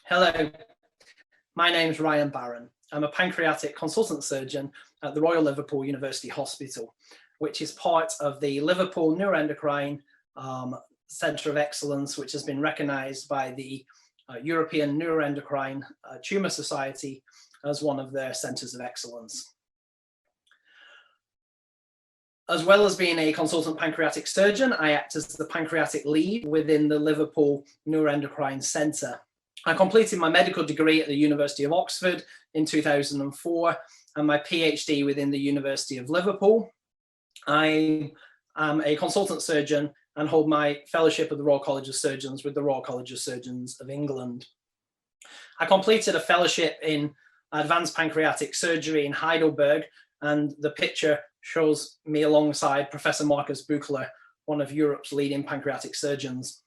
Hello, my name's Ryan Barron. I'm a pancreatic consultant surgeon at the Royal Liverpool University Hospital, which is part of the Liverpool Neuroendocrine Centre of Excellence, which has been recognised by the European Neuroendocrine Tumour Society as one of their centres of excellence. As well as being a consultant pancreatic surgeon, I act as the pancreatic lead within the Liverpool Neuroendocrine Centre. I completed my medical degree at the University of Oxford in 2004 and my PhD within the University of Liverpool. I am a consultant surgeon and hold my fellowship at the Royal College of Surgeons with the Royal College of Surgeons of England. I completed a fellowship in advanced pancreatic surgery in Heidelberg, and the picture shows me alongside Professor Marcus Buchler, one of Europe's leading pancreatic surgeons.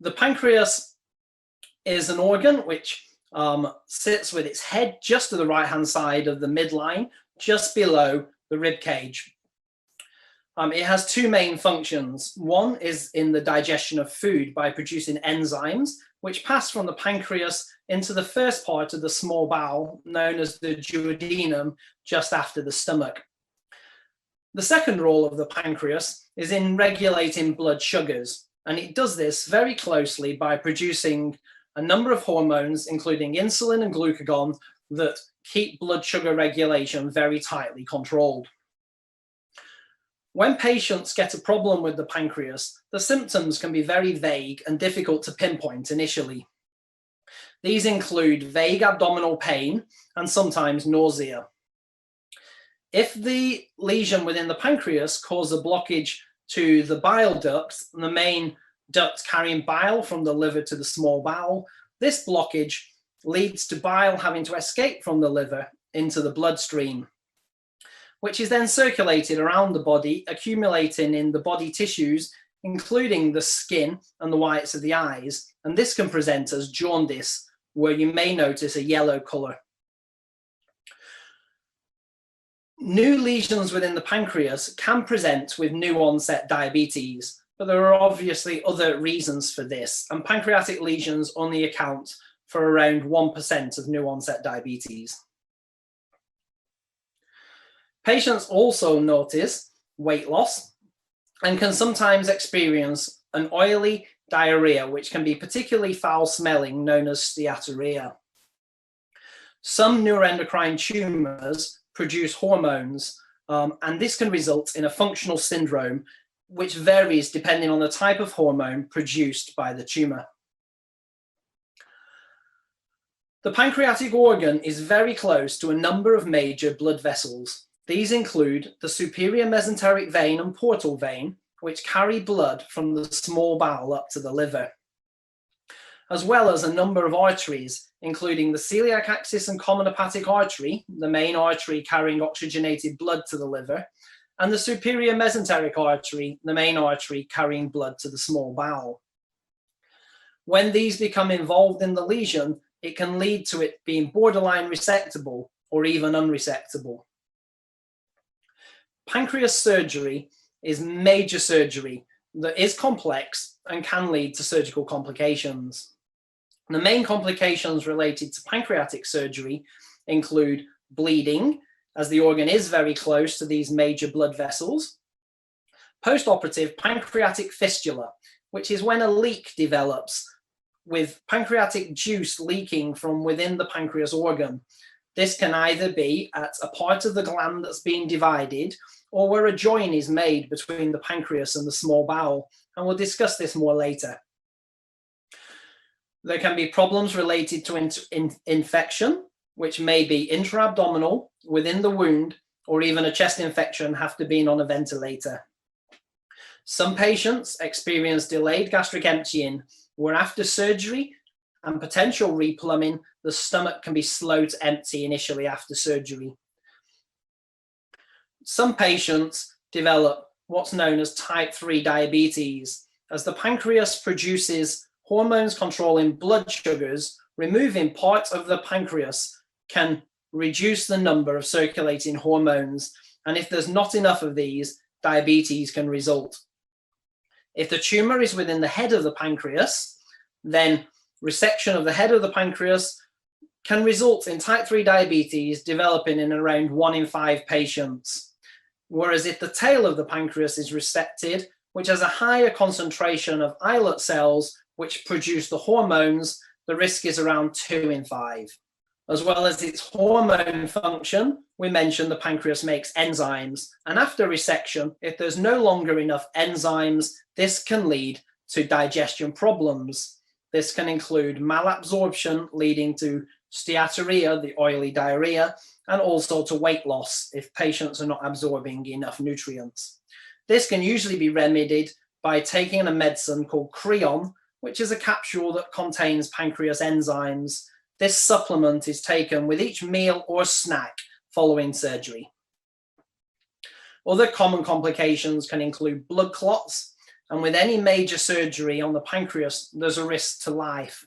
The pancreas is an organ which sits with its head just to the right-hand side of the midline, just below the rib cage. It has two main functions. One is in the digestion of food by producing enzymes, which pass from the pancreas into the first part of the small bowel, known as the duodenum, just after the stomach. The second role of the pancreas is in regulating blood sugars, and it does this very closely by producing a number of hormones, including insulin and glucagon, that keep blood sugar regulation very tightly controlled. When patients get a problem with the pancreas, the symptoms can be very vague and difficult to pinpoint initially. These include vague abdominal pain and sometimes nausea. If the lesion within the pancreas causes a blockage to the bile ducts, the main duct carrying bile from the liver to the small bowel, this blockage leads to bile having to escape from the liver into the bloodstream, which is then circulated around the body, accumulating in the body tissues, including the skin and the whites of the eyes. And this can present as jaundice, where you may notice a yellow color. New lesions within the pancreas can present with new onset diabetes, but there are obviously other reasons for this, and pancreatic lesions only account for around 1% of new onset diabetes. Patients also notice weight loss and can sometimes experience an oily diarrhea, which can be particularly foul smelling, known as steatorrhea. Some neuroendocrine tumors produce hormones, and this can result in a functional syndrome, which varies depending on the type of hormone produced by the tumor. The pancreatic organ is very close to a number of major blood vessels. These include the superior mesenteric vein and portal vein, which carry blood from the small bowel up to the liver, as well as a number of arteries, including the celiac axis and common hepatic artery, the main artery carrying oxygenated blood to the liver, and the superior mesenteric artery, the main artery carrying blood to the small bowel. When these become involved in the lesion, it can lead to it being borderline resectable or even unresectable. Pancreas surgery is major surgery that is complex and can lead to surgical complications. The main complications related to pancreatic surgery include bleeding, as the organ is very close to these major blood vessels, postoperative pancreatic fistula, which is when a leak develops with pancreatic juice leaking from within the pancreas organ. This can either be at a part of the gland that's being divided, or where a join is made between the pancreas and the small bowel, and we'll discuss this more later. There can be problems related to infection, which may be intra-abdominal, within the wound, or even a chest infection after being on a ventilator. Some patients experience delayed gastric emptying, where after surgery and potential replumbing, the stomach can be slow to empty initially after surgery. Some patients develop what's known as type 3 diabetes, as the pancreas produces hormones controlling blood sugars. Removing parts of the pancreas can reduce the number of circulating hormones, and if there's not enough of these, diabetes can result. If the tumor is within the head of the pancreas, then resection of the head of the pancreas can result in type 3 diabetes developing in around 1 in 5 patients. Whereas if the tail of the pancreas is resected, which has a higher concentration of islet cells which produce the hormones, the risk is around 2 in 5. As well as its hormone function, we mentioned the pancreas makes enzymes. And after resection, if there's no longer enough enzymes, this can lead to digestion problems. This can include malabsorption, leading to steatorrhea, the oily diarrhea, and also to weight loss if patients are not absorbing enough nutrients. This can usually be remedied by taking a medicine called Creon, which is a capsule that contains pancreas enzymes. This supplement is taken with each meal or snack following surgery. Other common complications can include blood clots, and with any major surgery on the pancreas, there's a risk to life.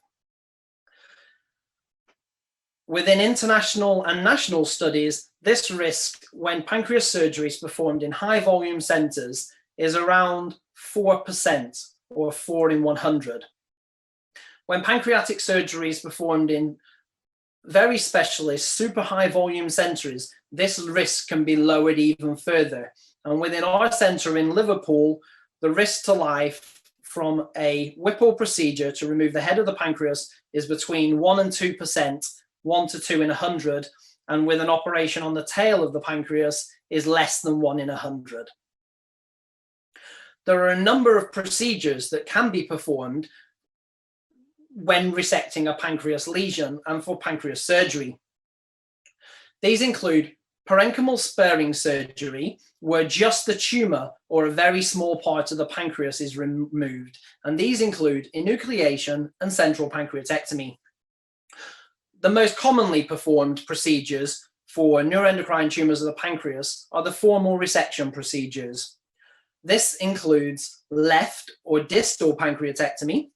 Within international and national studies, this risk when pancreas surgery is performed in high volume centers is around 4% or 4 in 100. When pancreatic surgery is performed in very specialist, super high volume centers, this risk can be lowered even further. And within our center in Liverpool, the risk to life from a Whipple procedure to remove the head of the pancreas is between 1 and 2%, 1 to 2 in 100, and with an operation on the tail of the pancreas is less than 1 in 100. There are a number of procedures that can be performed when resecting a pancreas lesion and for pancreas surgery. These include parenchymal sparing surgery, where just the tumor or a very small part of the pancreas is removed, and these include enucleation and central pancreatectomy. The most commonly performed procedures for neuroendocrine tumors of the pancreas are the formal resection procedures. This includes left or distal pancreatectomy,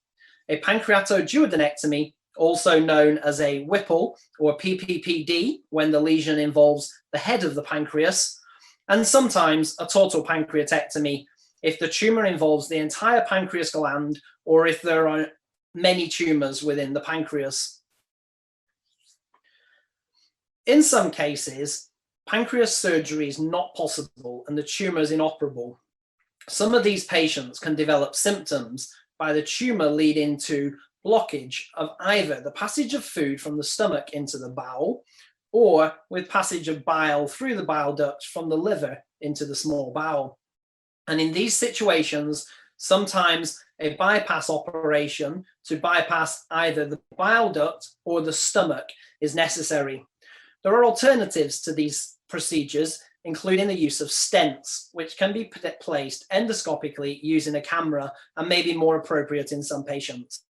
a pancreatoduodenectomy, also known as a Whipple or PPPD when the lesion involves the head of the pancreas, and sometimes a total pancreatectomy if the tumor involves the entire pancreas gland or if there are many tumors within the pancreas. In some cases, pancreas surgery is not possible and the tumor is inoperable. Some of these patients can develop symptoms by the tumor leading to blockage of either the passage of food from the stomach into the bowel or with passage of bile through the bile duct from the liver into the small bowel. And in these situations, sometimes a bypass operation to bypass either the bile duct or the stomach is necessary. There are alternatives to these procedures, including the use of stents, which can be placed endoscopically using a camera and may be more appropriate in some patients.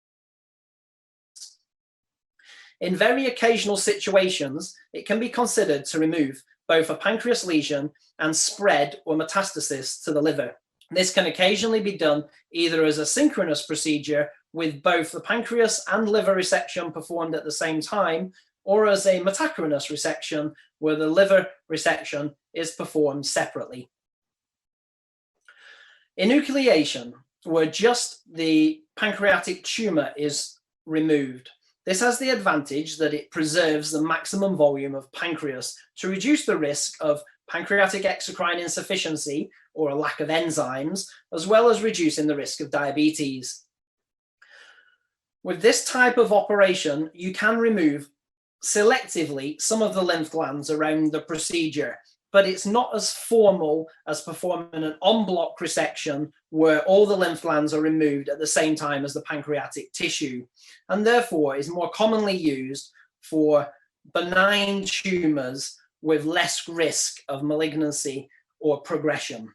In very occasional situations, it can be considered to remove both a pancreas lesion and spread or metastasis to the liver. This can occasionally be done either as a synchronous procedure with both the pancreas and liver resection performed at the same time, or as a metachronous resection where the liver resection is performed separately. Enucleation, where just the pancreatic tumor is removed. This has the advantage that it preserves the maximum volume of pancreas to reduce the risk of pancreatic exocrine insufficiency or a lack of enzymes, as well as reducing the risk of diabetes. With this type of operation, you can remove selectively some of the lymph glands around the procedure, but it's not as formal as performing an en bloc resection where all the lymph glands are removed at the same time as the pancreatic tissue, and therefore is more commonly used for benign tumors with less risk of malignancy or progression.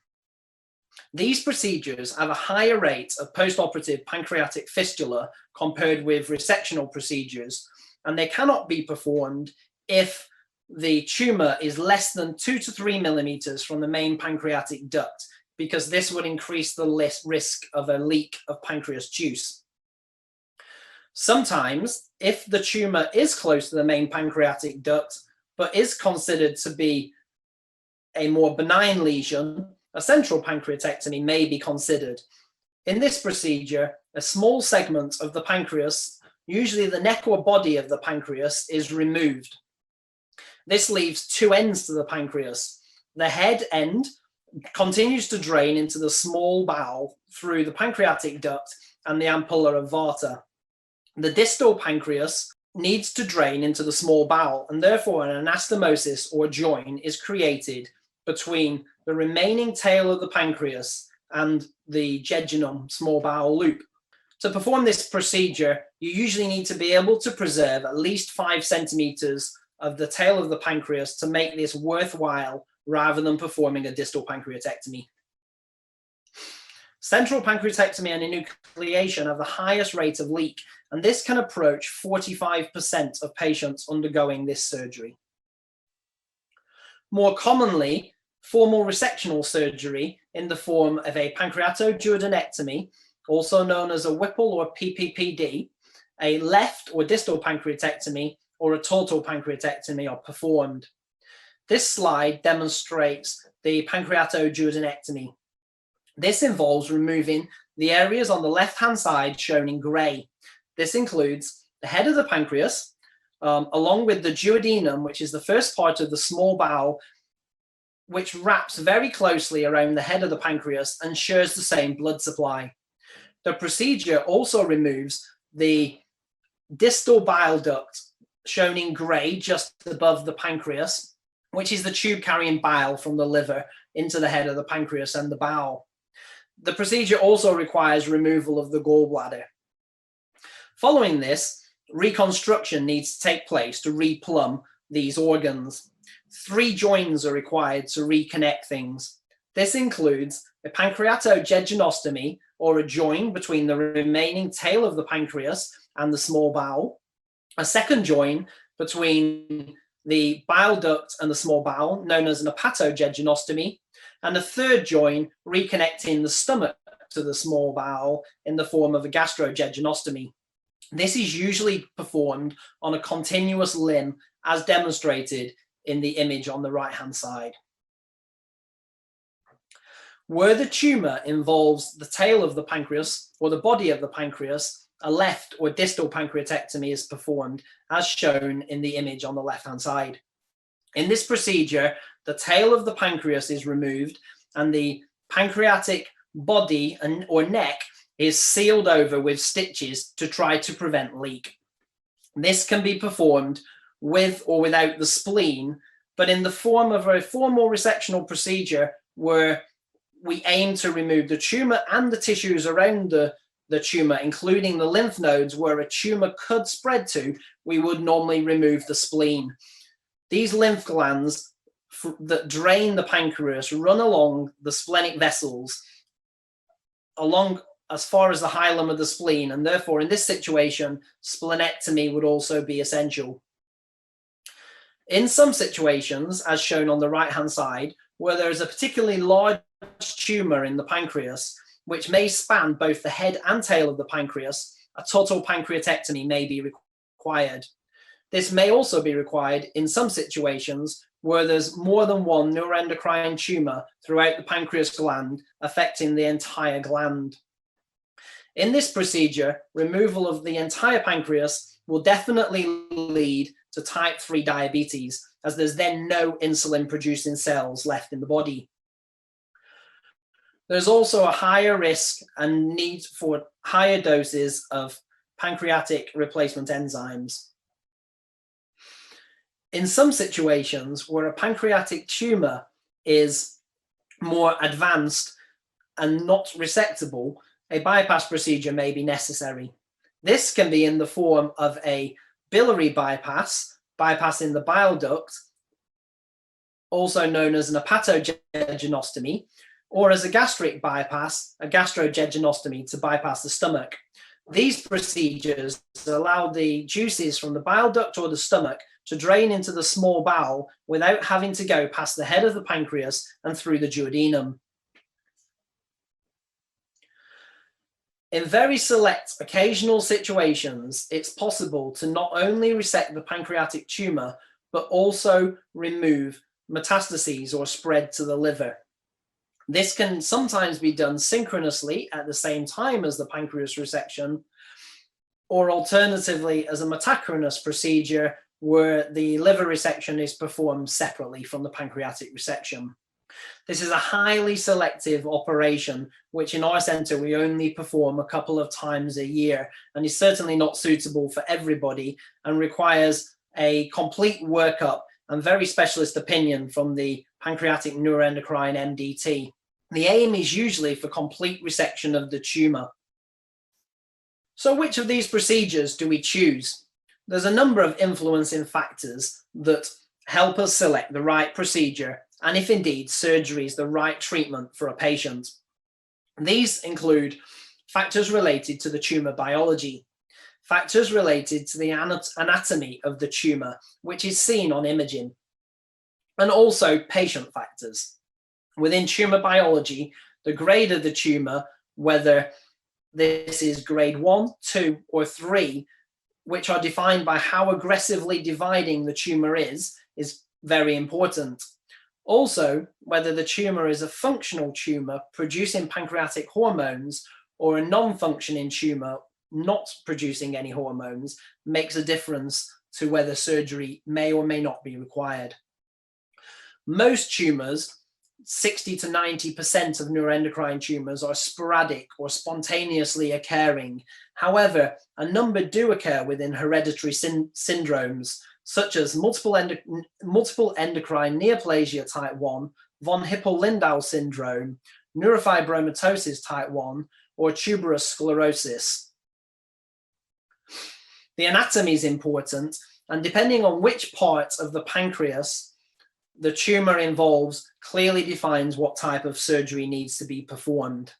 These procedures have a higher rate of postoperative pancreatic fistula compared with resectional procedures, and they cannot be performed if the tumor is less than 2 to 3 millimeters from the main pancreatic duct, because this would increase the risk of a leak of pancreas juice. Sometimes, if the tumor is close to the main pancreatic duct, but is considered to be a more benign lesion, a central pancreatectomy may be considered. In this procedure, a small segment of the pancreas usually the neck or body of the pancreas is removed. This leaves two ends to the pancreas. The head end continues to drain into the small bowel through the pancreatic duct and the ampulla of Vater. The distal pancreas needs to drain into the small bowel, and therefore an anastomosis or join is created between the remaining tail of the pancreas and the jejunum, small bowel loop. To perform this procedure, you usually need to be able to preserve at least 5 centimeters of the tail of the pancreas to make this worthwhile rather than performing a distal pancreatectomy. Central pancreatectomy and enucleation have the highest rate of leak, and this can approach 45% of patients undergoing this surgery. More commonly, formal resectional surgery in the form of a pancreatoduodenectomy, also known as a Whipple or PPPD, a left or distal pancreatectomy, or a total pancreatectomy are performed. This slide demonstrates the pancreatoduodenectomy. This involves removing the areas on the left-hand side shown in grey. This includes the head of the pancreas, along with the duodenum, which is the first part of the small bowel, which wraps very closely around the head of the pancreas and shares the same blood supply. The procedure also removes the distal bile duct, shown in grey just above the pancreas, which is the tube carrying bile from the liver into the head of the pancreas and the bowel. The procedure also requires removal of the gallbladder. Following this, reconstruction needs to take place to replumb these organs. 3 joins are required to reconnect things. This includes a pancreatojejunostomy, or a join between the remaining tail of the pancreas and the small bowel, a second join between the bile duct and the small bowel, known as an hepatojejunostomy, and a third join reconnecting the stomach to the small bowel in the form of a gastrojejunostomy. This is usually performed on a continuous limb, as demonstrated in the image on the right-hand side. Where the tumor involves the tail of the pancreas or the body of the pancreas, a left or distal pancreatectomy is performed, as shown in the image on the left-hand side. In this procedure, the tail of the pancreas is removed and the pancreatic body or neck is sealed over with stitches to try to prevent leak. This can be performed with or without the spleen, but in the form of a formal resectional procedure where we aim to remove the tumor and the tissues around the tumor, including the lymph nodes where a tumor could spread to, we would normally remove the spleen. These lymph glands that drain the pancreas run along the splenic vessels, along as far as the hilum of the spleen, and therefore in this situation, splenectomy would also be essential. In some situations, as shown on the right-hand side, where there is a particularly large tumor in the pancreas, which may span both the head and tail of the pancreas, a total pancreatectomy may be required. This may also be required in some situations where there's more than one neuroendocrine tumor throughout the pancreas gland, affecting the entire gland. In this procedure, removal of the entire pancreas will definitely lead to type 3 diabetes, as there's then no insulin-producing cells left in the body. There's also a higher risk and need for higher doses of pancreatic replacement enzymes. In some situations where a pancreatic tumor is more advanced and not resectable, a bypass procedure may be necessary. This can be in the form of a biliary bypass, bypassing the bile duct, also known as an hepatojejunostomy, or as a gastric bypass, a gastrojejunostomy to bypass the stomach. These procedures allow the juices from the bile duct or the stomach to drain into the small bowel without having to go past the head of the pancreas and through the duodenum. In very select occasional situations, it's possible to not only resect the pancreatic tumor, but also remove metastases or spread to the liver. This can sometimes be done synchronously at the same time as the pancreas resection, or alternatively as a metachronous procedure where the liver resection is performed separately from the pancreatic resection. This is a highly selective operation, which in our center we only perform a couple of times a year, and is certainly not suitable for everybody and requires a complete workup and very specialist opinion from the pancreatic neuroendocrine MDT. The aim is usually for complete resection of the tumor. So which of these procedures do we choose? There's a number of influencing factors that help us select the right procedure, and if indeed surgery is the right treatment for a patient. These include factors related to the tumor biology, factors related to the anatomy of the tumor, which is seen on imaging, and also patient factors. Within tumor biology, the grade of the tumor, whether this is grade 1, 2, or 3, which are defined by how aggressively dividing the tumor is very important. Also, whether the tumor is a functional tumor producing pancreatic hormones or a non-functioning tumor not producing any hormones makes a difference to whether surgery may or may not be required. Most tumors, 60 to 90% of neuroendocrine tumors, are sporadic or spontaneously occurring. However, a number do occur within hereditary syndromes, such as multiple endocrine neoplasia type 1, von Hippel-Lindau syndrome, neurofibromatosis type 1, or tuberous sclerosis. The anatomy is important, and depending on which part of the pancreas the tumor involves clearly defines what type of surgery needs to be performed.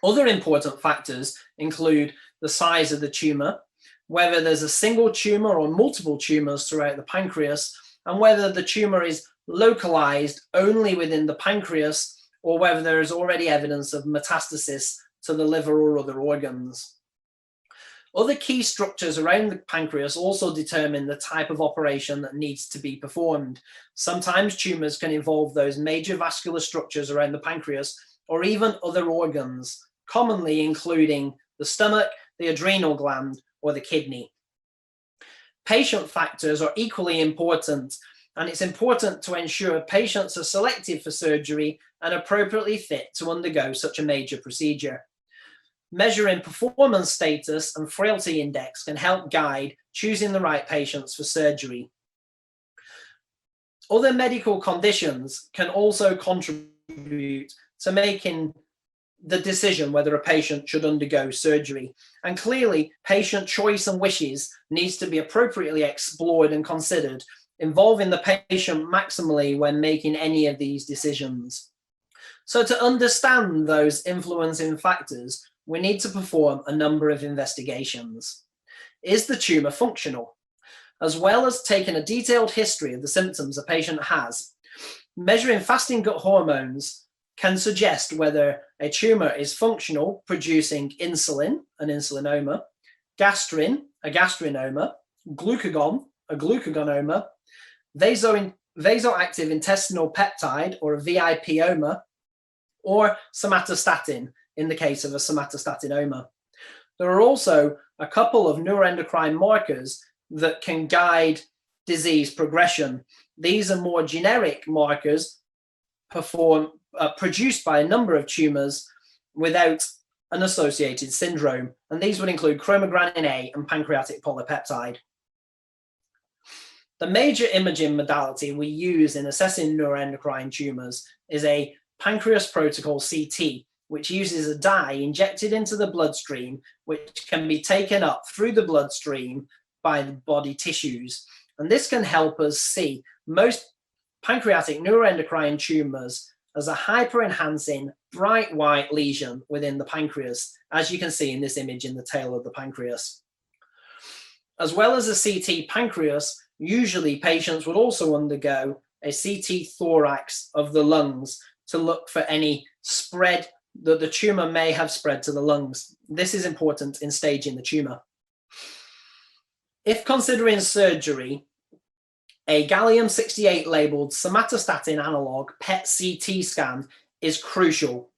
Other important factors include the size of the tumor, whether there's a single tumor or multiple tumors throughout the pancreas, and whether the tumor is localized only within the pancreas or whether there is already evidence of metastasis to the liver or other organs. Other key structures around the pancreas also determine the type of operation that needs to be performed. Sometimes tumors can involve those major vascular structures around the pancreas or even other organs, commonly including the stomach, the adrenal gland, or the kidney. Patient factors are equally important, and it's important to ensure patients are selected for surgery and appropriately fit to undergo such a major procedure. Measuring performance status and frailty index can help guide choosing the right patients for surgery. Other medical conditions can also contribute to making the decision whether a patient should undergo surgery. And clearly, patient choice and wishes needs to be appropriately explored and considered, involving the patient maximally when making any of these decisions. So to understand those influencing factors, we need to perform a number of investigations. Is the tumor functional? As well as taking a detailed history of the symptoms a patient has, measuring fasting gut hormones can suggest whether a tumor is functional, producing insulin, an insulinoma, gastrin, a gastrinoma, glucagon, a glucagonoma, vasoactive intestinal peptide, or a VIPoma, or somatostatin, in the case of a somatostatinoma. There are also a couple of neuroendocrine markers that can guide disease progression. These are more generic markers produced by a number of tumors without an associated syndrome, and these would include chromogranin A and pancreatic polypeptide. The major imaging modality we use in assessing neuroendocrine tumors is a pancreas protocol CT, which uses a dye injected into the bloodstream, which can be taken up through the bloodstream by the body tissues. And this can help us see most pancreatic neuroendocrine tumors as a hyper-enhancing bright white lesion within the pancreas, as you can see in this image in the tail of the pancreas. As well as a CT pancreas, usually patients would also undergo a CT thorax of the lungs to look for any spread that the tumor may have spread to the lungs. This is important in staging the tumor. If considering surgery, a gallium-68 labeled somatostatin analog PET-CT scan is crucial.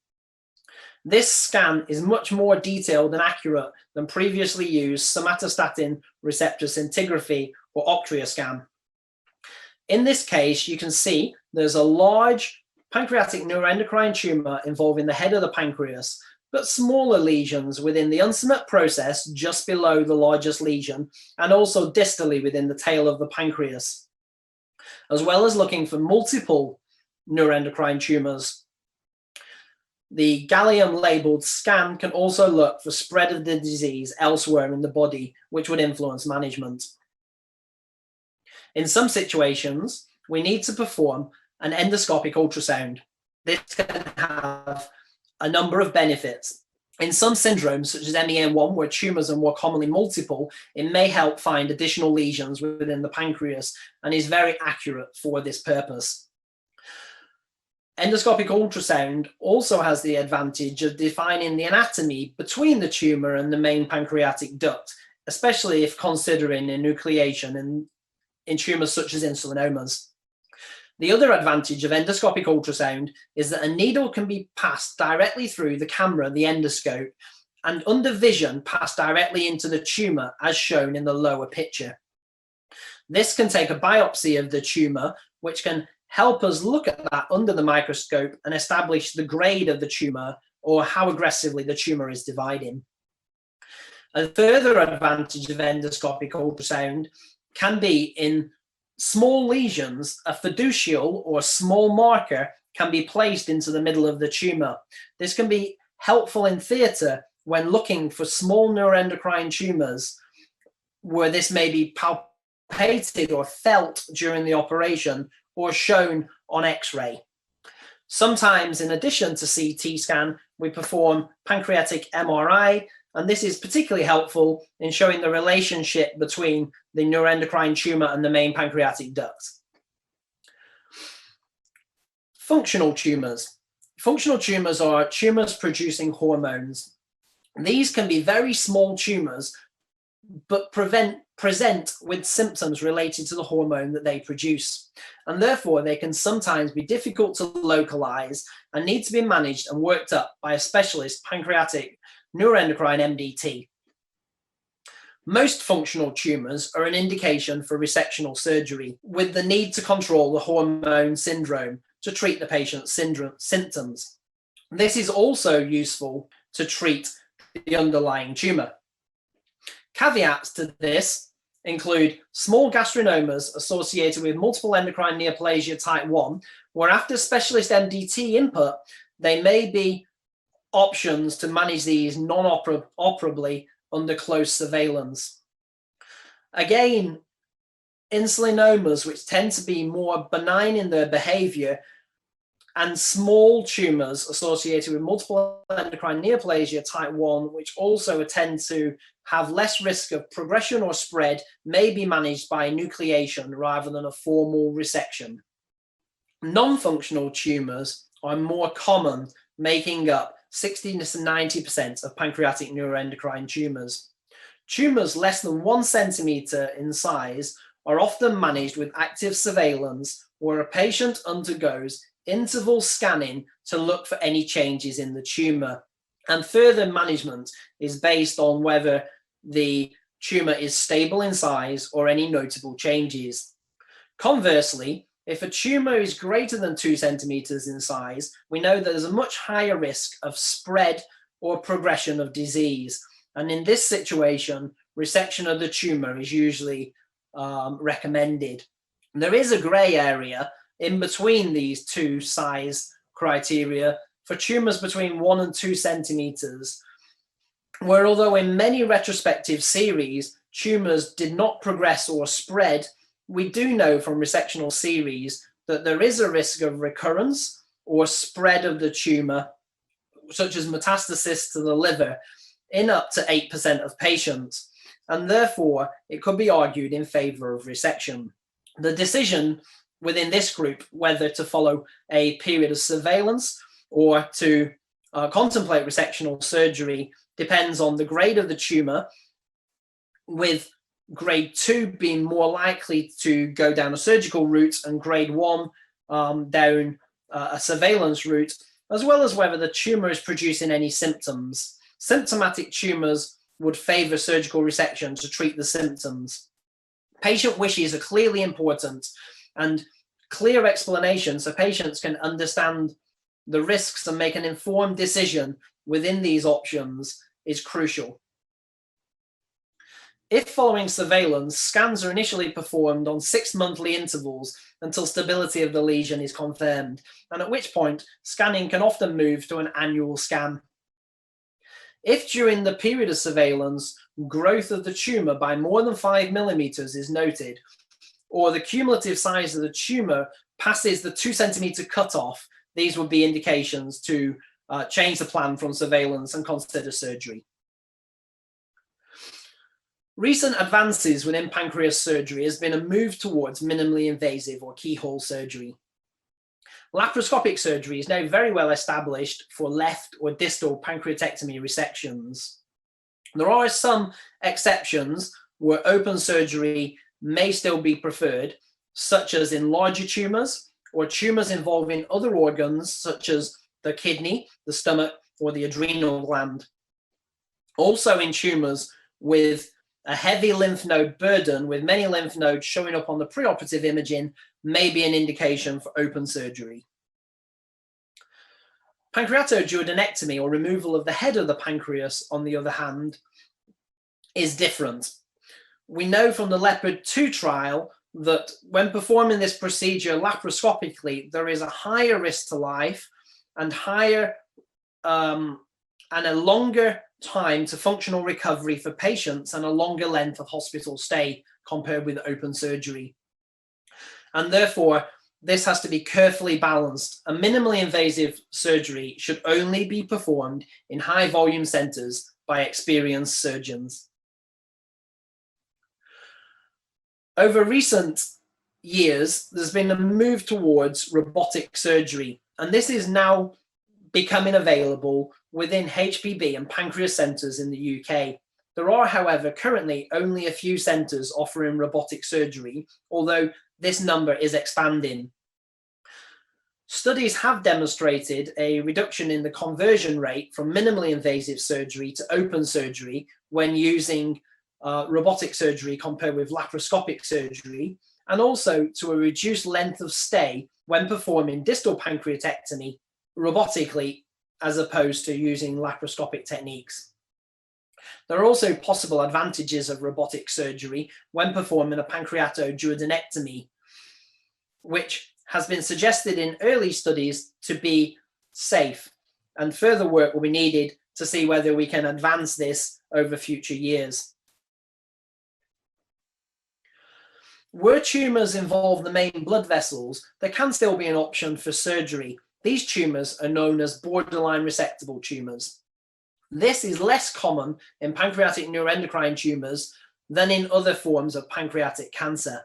This scan is much more detailed and accurate than previously used somatostatin receptor scintigraphy or Octria scan. In this case, you can see there's a large pancreatic neuroendocrine tumor involving the head of the pancreas, but smaller lesions within the uncinate process just below the largest lesion, and also distally within the tail of the pancreas, as well as looking for multiple neuroendocrine tumors. The gallium-labeled scan can also look for spread of the disease elsewhere in the body, which would influence management. In some situations, we need to perform an endoscopic ultrasound. This can have a number of benefits. In some syndromes, such as MEN1, where tumors are more commonly multiple, it may help find additional lesions within the pancreas and is very accurate for this purpose. Endoscopic ultrasound also has the advantage of defining the anatomy between the tumor and the main pancreatic duct, especially if considering enucleation in tumors such as insulinomas. The other advantage of endoscopic ultrasound is that a needle can be passed directly through the camera, the endoscope, and under vision pass directly into the tumor, as shown in the lower picture. This can take a biopsy of the tumor, which can help us look at that under the microscope and establish the grade of the tumor or how aggressively the tumor is dividing. A further advantage of endoscopic ultrasound can be in small lesions. A fiducial or small marker can be placed into the middle of the tumor. This can be helpful in theatre when looking for small neuroendocrine tumors where this may be palpated or felt during the operation or shown on X-ray. Sometimes, in addition to CT scan, we perform pancreatic MRI, and this is particularly helpful in showing the relationship between the neuroendocrine tumor and the main pancreatic duct. Functional tumors. Functional tumors are tumors producing hormones. These can be very small tumors, but present with symptoms related to the hormone that they produce. And therefore, they can sometimes be difficult to localize and need to be managed and worked up by a specialist pancreatic neuroendocrine MDT. Most functional tumors are an indication for resectional surgery with the need to control the hormone syndrome to treat the patient's symptoms. This is also useful to treat the underlying tumor. Caveats to this include small gastrinomas associated with multiple endocrine neoplasia type 1, where after specialist MDT input, they may be options to manage these non-operably under close surveillance. Again, insulinomas, which tend to be more benign in their behavior, and small tumors associated with multiple endocrine neoplasia type 1, which also tend to have less risk of progression or spread, may be managed by enucleation rather than a formal resection. Non-functional tumors are more common, making up 60 to 90% of pancreatic neuroendocrine tumors. Tumors less than 1 centimeter in size are often managed with active surveillance, where a patient undergoes interval scanning to look for any changes in the tumor. And further management is based on whether the tumor is stable in size or any notable changes. Conversely, if a tumor is greater than 2 centimeters in size, we know that there's a much higher risk of spread or progression of disease. And in this situation, resection of the tumor is usually recommended. There is a gray area in between these two size criteria for tumors between 1 and 2 centimeters, where although in many retrospective series, tumors did not progress or spread, we do know from resectional series that there is a risk of recurrence or spread of the tumor, such as metastasis to the liver, in up to 8% of patients. And therefore, it could be argued in favor of resection. The decision within this group, whether to follow a period of surveillance or to contemplate resectional surgery, depends on the grade of the tumor, with grade 2 being more likely to go down a surgical route and grade 1 down a surveillance route, as well as whether the tumor is producing any symptoms. Symptomatic tumors would favor surgical resection to treat the symptoms. Patient wishes are clearly important, and clear explanations so patients can understand the risks and make an informed decision within these options is crucial. If following surveillance, scans are initially performed on 6 monthly intervals until stability of the lesion is confirmed, and at which point scanning can often move to an annual scan. If during the period of surveillance, growth of the tumor by more than 5 millimeters is noted, or the cumulative size of the tumor passes the 2 centimeter cutoff, these would be indications to change the plan from surveillance and consider surgery. Recent advances within pancreas surgery has been a move towards minimally invasive or keyhole surgery. Laparoscopic surgery is now very well established for left or distal pancreatectomy resections. There are some exceptions where open surgery may still be preferred, such as in larger tumors or tumors involving other organs such as the kidney, the stomach, or the adrenal gland. Also in tumors with a heavy lymph node burden, with many lymph nodes showing up on the preoperative imaging, may be an indication for open surgery. Pancreatoduodenectomy, or removal of the head of the pancreas, on the other hand, is different. We know from the Leopard 2 trial that when performing this procedure laparoscopically, there is a higher risk to life and a longer time to functional recovery for patients and a longer length of hospital stay compared with open surgery. And therefore, this has to be carefully balanced. A minimally invasive surgery should only be performed in high volume centers by experienced surgeons. Over recent years, there's been a move towards robotic surgery, and this is now becoming available within HPB and pancreas centers in the UK. There are, however, currently only a few centers offering robotic surgery, although this number is expanding. Studies have demonstrated a reduction in the conversion rate from minimally invasive surgery to open surgery when using robotic surgery compared with laparoscopic surgery, and also to a reduced length of stay when performing distal pancreatectomy robotically as opposed to using laparoscopic techniques. There are also possible advantages of robotic surgery when performing a pancreatoduodenectomy, which has been suggested in early studies to be safe, and further work will be needed to see whether we can advance this over future years. Where tumors involve the main blood vessels, there can still be an option for surgery. These tumors are known as borderline resectable tumors. This is less common in pancreatic neuroendocrine tumors than in other forms of pancreatic cancer.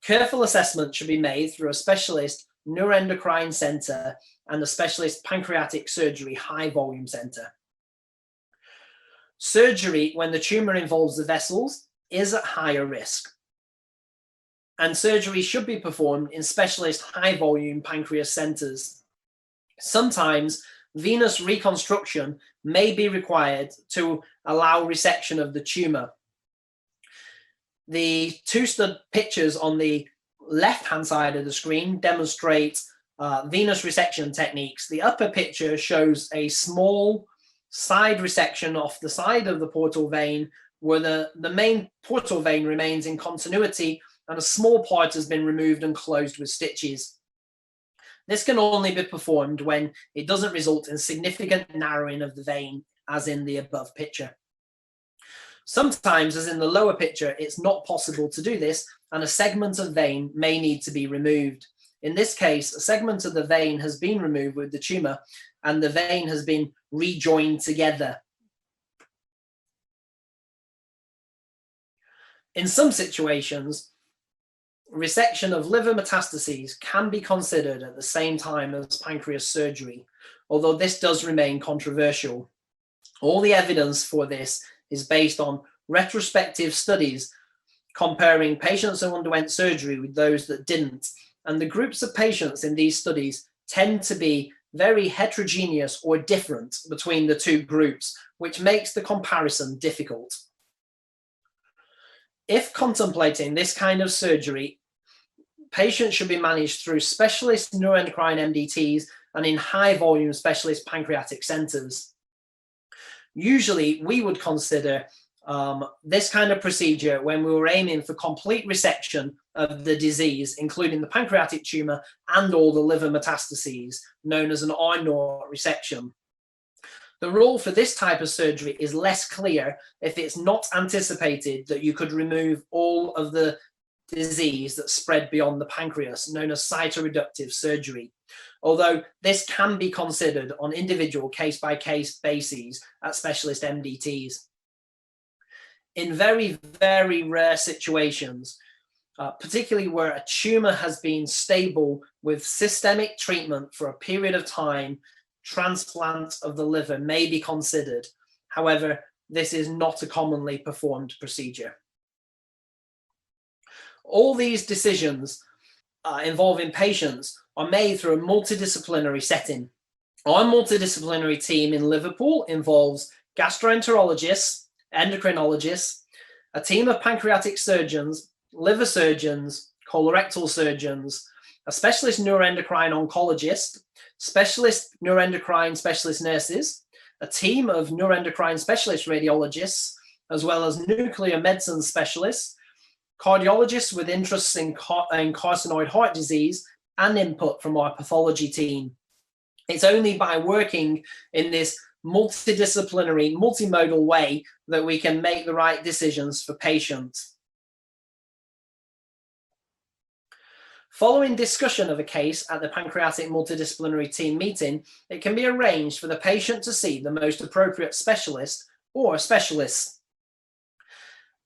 Careful assessment should be made through a specialist neuroendocrine center and a specialist pancreatic surgery high volume center. Surgery when the tumor involves the vessels is at higher risk, and surgery should be performed in specialist high volume pancreas centers. Sometimes venous reconstruction may be required to allow resection of the tumor. The two pictures on the left-hand side of the screen demonstrate venous resection techniques. The upper picture shows a small side resection off the side of the portal vein, where the main portal vein remains in continuity and a small part has been removed and closed with stitches. This can only be performed when it doesn't result in significant narrowing of the vein, as in the above picture. Sometimes, as in the lower picture, it's not possible to do this, and a segment of vein may need to be removed. In this case, a segment of the vein has been removed with the tumor, and the vein has been rejoined together. In some situations, resection of liver metastases can be considered at the same time as pancreas surgery, although this does remain controversial. All the evidence for this is based on retrospective studies comparing patients who underwent surgery with those that didn't, and the groups of patients in these studies tend to be very heterogeneous or different between the two groups, which makes the comparison difficult. If contemplating this kind of surgery, patients should be managed through specialist neuroendocrine MDTs and in high volume specialist pancreatic centers. Usually we would consider this kind of procedure when we were aiming for complete resection of the disease, including the pancreatic tumor and all the liver metastases, known as an R0 resection. The rule for this type of surgery is less clear if it's not anticipated that you could remove all of the disease that spread beyond the pancreas, known as cytoreductive surgery. Although this can be considered on individual case-by-case bases at specialist MDTs. In very, very rare situations, particularly where a tumor has been stable with systemic treatment for a period of time, transplant of the liver may be considered. However, this is not a commonly performed procedure. All these decisions involving patients are made through a multidisciplinary setting. Our multidisciplinary team in Liverpool involves gastroenterologists, endocrinologists, a team of pancreatic surgeons, liver surgeons, colorectal surgeons, a specialist neuroendocrine oncologist, specialist neuroendocrine specialist nurses, a team of neuroendocrine specialist radiologists, as well as nuclear medicine specialists, cardiologists with interests in carcinoid heart disease, and input from our pathology team. It's only by working in this multidisciplinary, multimodal way that we can make the right decisions for patients. Following discussion of a case at the pancreatic multidisciplinary team meeting, it can be arranged for the patient to see the most appropriate specialist or specialists.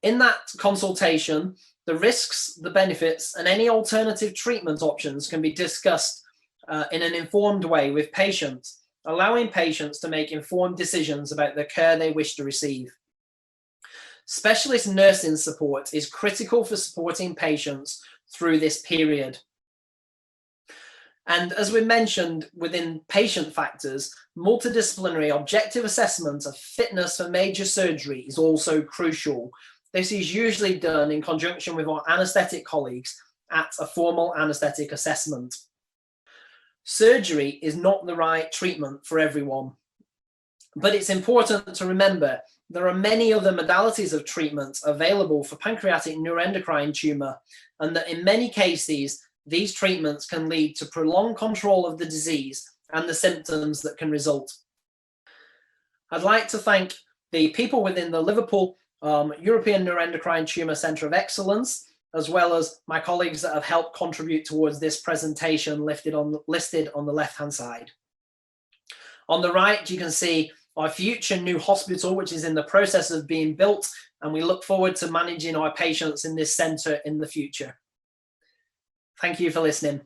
In that consultation, the risks, the benefits, and any alternative treatment options can be discussed in an informed way with patients, allowing patients to make informed decisions about the care they wish to receive. Specialist nursing support is critical for supporting patients through this period. And as we mentioned within patient factors, multidisciplinary objective assessment of fitness for major surgery is also crucial. This is usually done in conjunction with our anaesthetic colleagues at a formal anaesthetic assessment. Surgery is not the right treatment for everyone, but it's important to remember there are many other modalities of treatment available for pancreatic neuroendocrine tumor, and that in many cases, these treatments can lead to prolonged control of the disease and the symptoms that can result. I'd like to thank the people within the Liverpool European Neuroendocrine Tumor Centre of Excellence, as well as my colleagues that have helped contribute towards this presentation listed on the left-hand side. On the right, you can see our future new hospital, which is in the process of being built, and we look forward to managing our patients in this centre in the future. Thank you for listening.